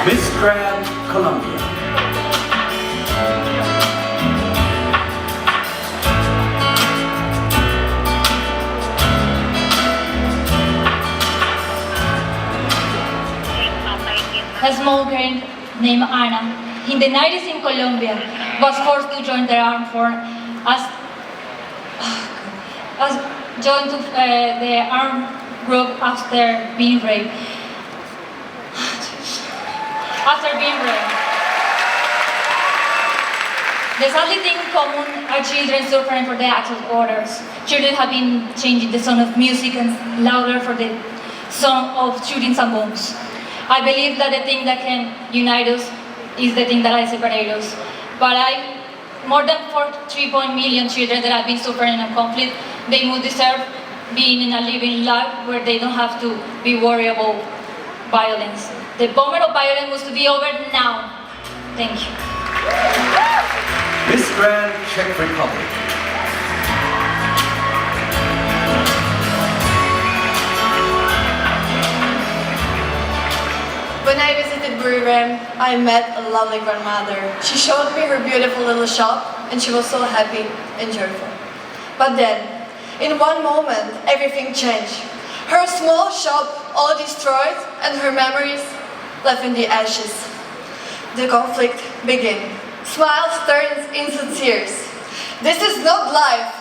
Miss Grand Colombia. A small girl named Anna, in the 90s in Colombia, was forced to join the armed force as joined to the armed group after being raped. The sadly thing common are children suffering for the acts of others. Children have been changing the sound of music and louder for the sound of shootings and bombs. I believe that the thing that can unite us is the thing that can separate us. But more than 3 million children that have been suffering in a conflict, they would deserve being in a living life where they don't have to be worried about violence. The moment of violence was to be over now. Thank you. Miss Grand Czech Republic. When I visited Buriram, I met a lovely grandmother. She showed me her beautiful little shop and she was so happy and joyful. But then, in one moment, everything changed. Her small shop all destroyed and her memories left in the ashes. The conflict began. Smiles turned into tears. This is not life.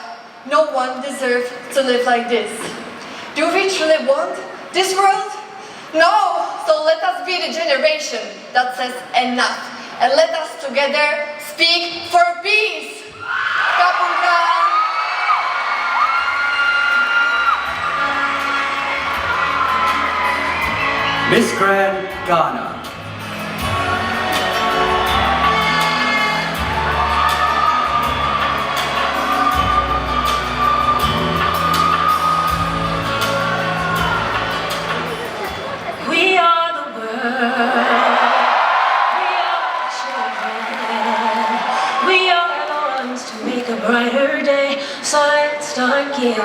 No one deserves to live like this. Do we truly want this world? No! So let us be the generation that says enough. And let us together speak for peace. Kapungan! Miss Grand Ghana. We are the world. We are the children. We are the ones to make a brighter day. So let's start giving.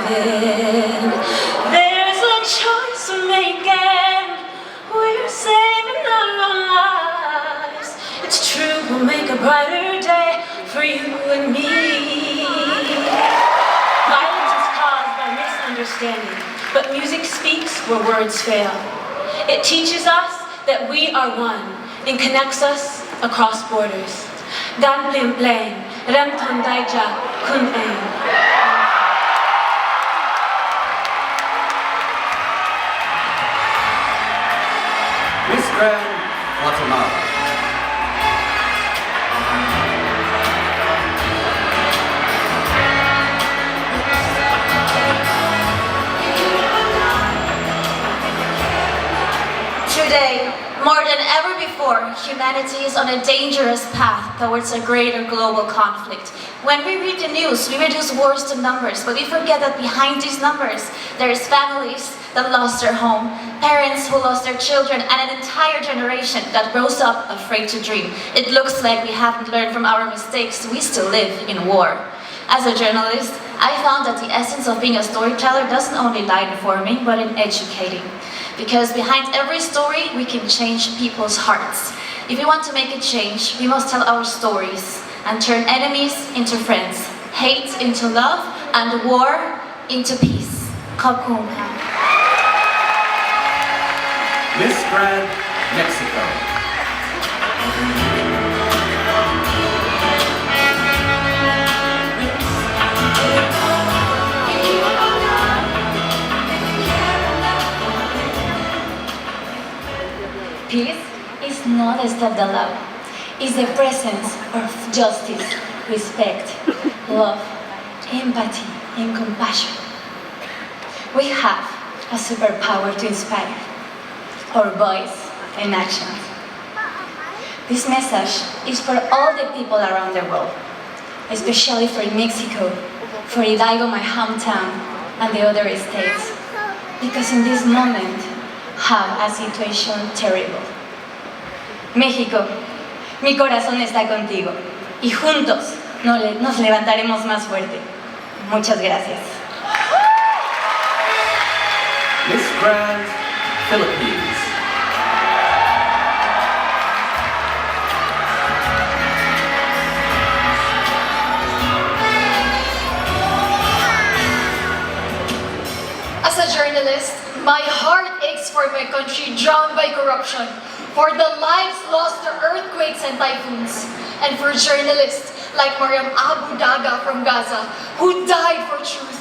There's a choice we're making. We're saving our own lives. It's true, we'll make a brighter day for you and me. Violence is caused by misunderstanding, but music speaks where words fail. It teaches us that we are one and connects us across borders. Dan Plim Plain, Rem Ton Daija, Kun Ain. Miss Grand Guatemala. Today, more than ever before, humanity is on a dangerous path towards a greater global conflict. When we read the news, we reduce wars to numbers, but we forget that behind these numbers, there is families that lost their home, parents who lost their children, and an entire generation that rose up afraid to dream. It looks like we haven't learned from our mistakes. We still live in war. As a journalist, I found that the essence of being a storyteller doesn't only lie in informing, but in educating. Because behind every story, we can change people's hearts. If we want to make a change, we must tell our stories and turn enemies into friends, hate into love, and war into peace. Kapun. Miss Grand Mexico. Peace is not a step the love. It's the presence of justice, respect, love, empathy, and compassion. We have a superpower to inspire our voice and actions. This message is for all the people around the world, especially for Mexico, for Hidalgo, my hometown, and the other states, because in this moment, have a situation terrible. México, mi corazón está contigo y juntos nos levantaremos más fuerte. Muchas gracias. Miss Grand Philippines. country drowned by corruption, for the lives lost to earthquakes and typhoons, and for journalists like Mariam Abu Daga from Gaza, who died for truth.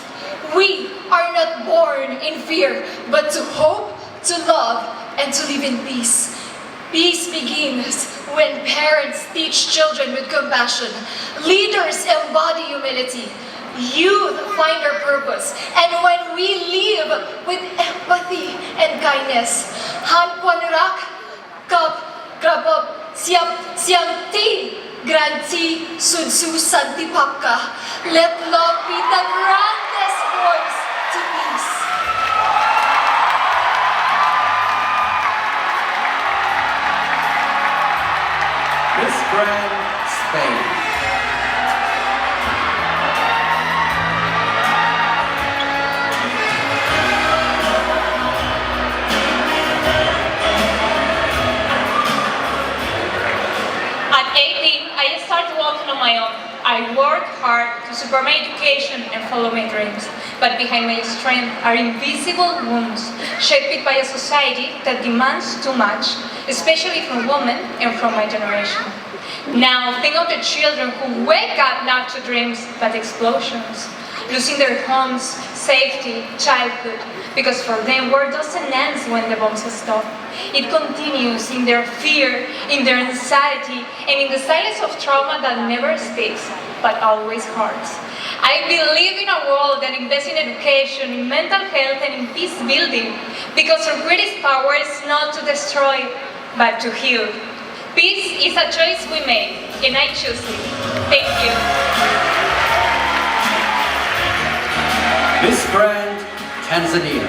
We are not born in fear, but to hope, to love, and to live in peace. Peace begins when parents teach children with compassion, leaders embody humility, youth find their purpose, and when we live with empathy and kindness, Han Kwanrak, Kap, Krabab, Siam Ti, Granti, Sudsu, Santipaka, let love be the grandest voice to peace. Miss Grand, Spain. At 18, I started walking on my own. I worked hard to support my education and follow my dreams. But behind my strength are invisible wounds, shaped by a society that demands too much, especially from women and from my generation. Now, think of the children who wake up not to dreams, but explosions, losing their homes, safety, childhood, because for them, war doesn't end when the bombs stop. It continues in their fear, in their anxiety, and in the silence of trauma that never speaks, but always hurts. I believe in a world that invests in education, in mental health, and in peace building, because our greatest power is not to destroy, but to heal. Peace is a choice we make, and I choose it. Thank you. Miss Grand, Tanzania.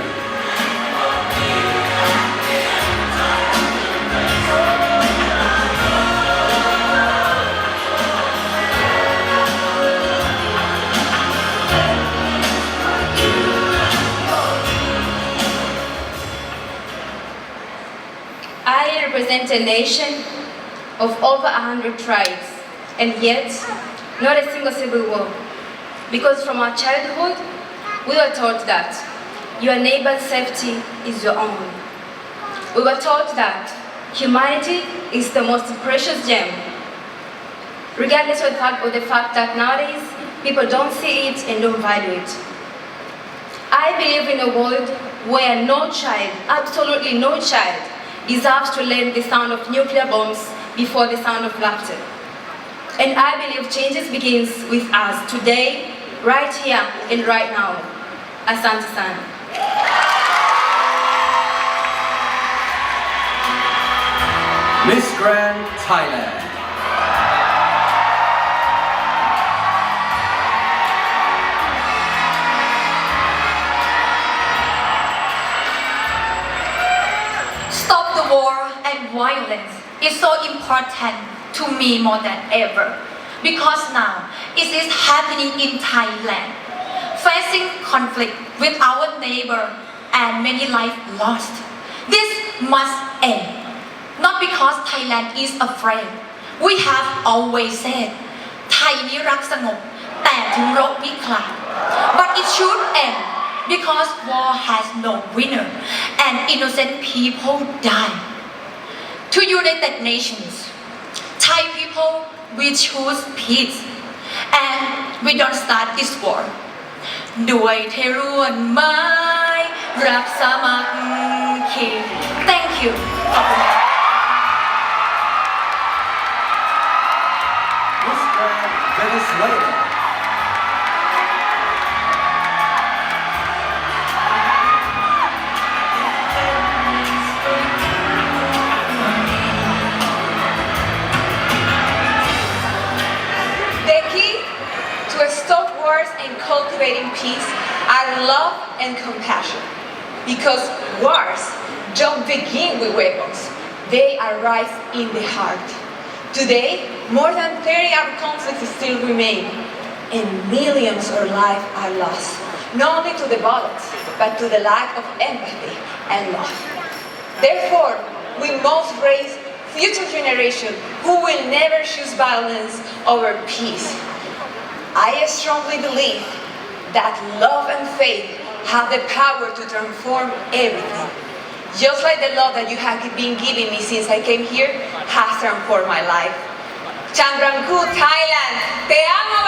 I represent a nation of over 100 tribes, and yet not a single civil war. Because from our childhood, we were taught that your neighbor's safety is your own. We were taught that humanity is the most precious gem, regardless of the fact that nowadays people don't see it and don't value it. I believe in a world where no child, absolutely no child, deserves to learn the sound of nuclear bombs before the sound of laughter. And I believe changes begins with us today, right here and right now. Asante sana. Miss Grand, Thailand. Stop the war and violence is so important to me more than ever. Because now it is happening in Thailand. Facing conflict with our neighbor and many lives lost. This must end. Not because Thailand is afraid. We have always said, ไทยนี้รักสงบแต่ถึงรบไม่คลาย But it should end because war has no winner and innocent people die. To United Nations, Thai people, we choose peace and we don't start this war. ด้วยเทร่วนไม้รักสามัคคี Thank you. ขอบคุณค่ะ Miss Grand, Venezuela. The key to stop wars and cultivating peace are love and compassion. Because wars don't begin with weapons, they arise in the heart. Today, more than 30 armed conflicts still remain, and millions of lives are lost, not only to the violence, but to the lack of empathy and love. Therefore, we must raise future generations who will never choose violence over peace. I strongly believe that love and faith have the power to transform everything. Just like the love that you have been giving me since I came here has transformed my life. Chambranku, Thailand, te amo!